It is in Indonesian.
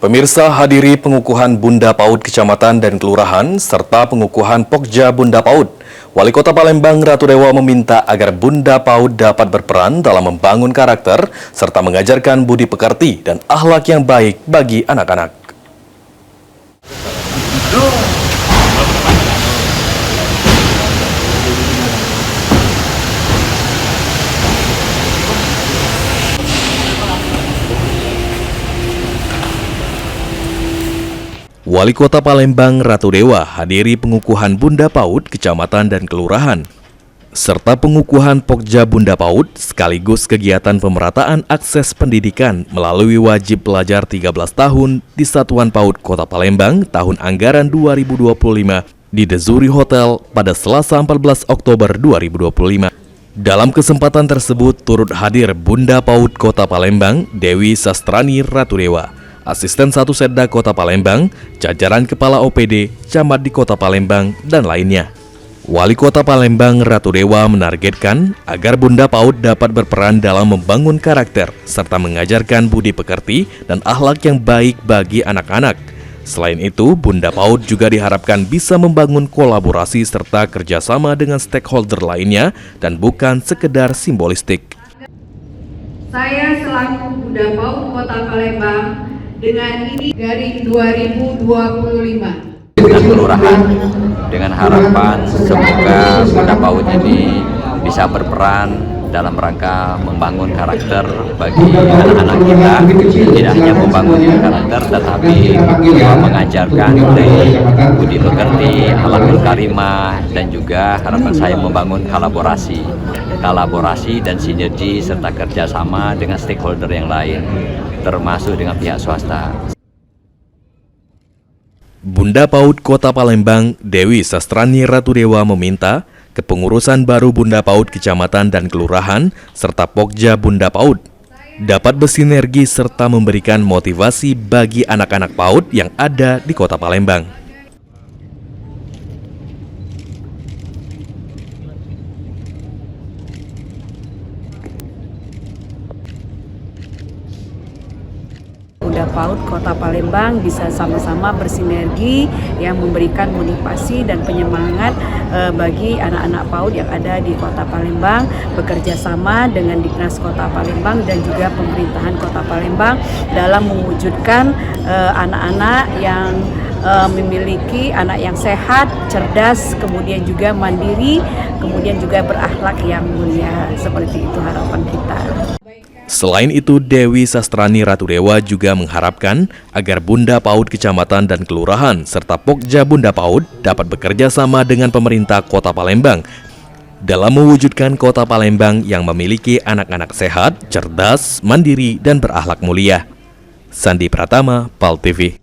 Pemirsa, hadiri pengukuhan Bunda PAUD Kecamatan dan Kelurahan serta pengukuhan Pokja Bunda PAUD. Wali Kota Palembang Ratu Dewa meminta agar Bunda PAUD dapat berperan dalam membangun karakter serta mengajarkan budi pekerti dan akhlak yang baik bagi anak-anak. Wali Kota Palembang Ratu Dewa hadiri pengukuhan Bunda PAUD Kecamatan dan Kelurahan, serta pengukuhan Pokja Bunda PAUD sekaligus kegiatan pemerataan akses pendidikan melalui wajib pelajar 13 tahun di Satuan PAUD Kota Palembang tahun anggaran 2025 di The Zuri Hotel pada Selasa 14 Oktober 2025. Dalam kesempatan tersebut turut hadir Bunda PAUD Kota Palembang Dewi Sastrani Ratu Dewa, Asisten 1 Setda Kota Palembang, jajaran Kepala OPD, Camat di Kota Palembang, dan lainnya. Wali Kota Palembang Ratu Dewa menargetkan agar Bunda PAUD dapat berperan dalam membangun karakter serta mengajarkan budi pekerti dan akhlak yang baik bagi anak-anak. Selain itu, Bunda PAUD juga diharapkan bisa membangun kolaborasi serta kerjasama dengan stakeholder lainnya dan bukan sekedar simbolistik. Saya selaku Bunda PAUD Kota Palembang dengan ini dari 2025 dan kelurahan dengan harapan semoga Bunda PAUD ini bisa berperan dalam rangka membangun karakter bagi anak-anak kita, tidak hanya membangun karakter tetapi mengajarkan budi pekerti, akhlakul karimah, dan juga harapan saya membangun kolaborasi dan sinergi serta kerjasama dengan stakeholder yang lain, termasuk dengan pihak swasta. Bunda PAUD Kota Palembang Dewi Sastrani Ratu Dewa meminta kepengurusan baru Bunda PAUD Kecamatan dan Kelurahan serta Pokja Bunda PAUD dapat bersinergi serta memberikan motivasi bagi anak-anak PAUD yang ada di Kota Palembang. Bunda PAUD Kota Palembang bisa sama-sama bersinergi yang memberikan motivasi dan penyemangat bagi anak-anak PAUD yang ada di Kota Palembang, bekerja sama dengan Diknas Kota Palembang dan juga pemerintahan Kota Palembang dalam mewujudkan anak-anak yang memiliki anak yang sehat, cerdas, kemudian juga mandiri, kemudian juga berakhlak yang mulia. Seperti itu harapan kita. Selain itu, Dewi Sastrani Ratu Dewa juga mengharapkan agar Bunda PAUD Kecamatan dan Kelurahan serta Pokja Bunda PAUD dapat bekerja sama dengan pemerintah Kota Palembang dalam mewujudkan Kota Palembang yang memiliki anak-anak sehat, cerdas, mandiri, dan berakhlak mulia. Sandi Pratama, PAL TV.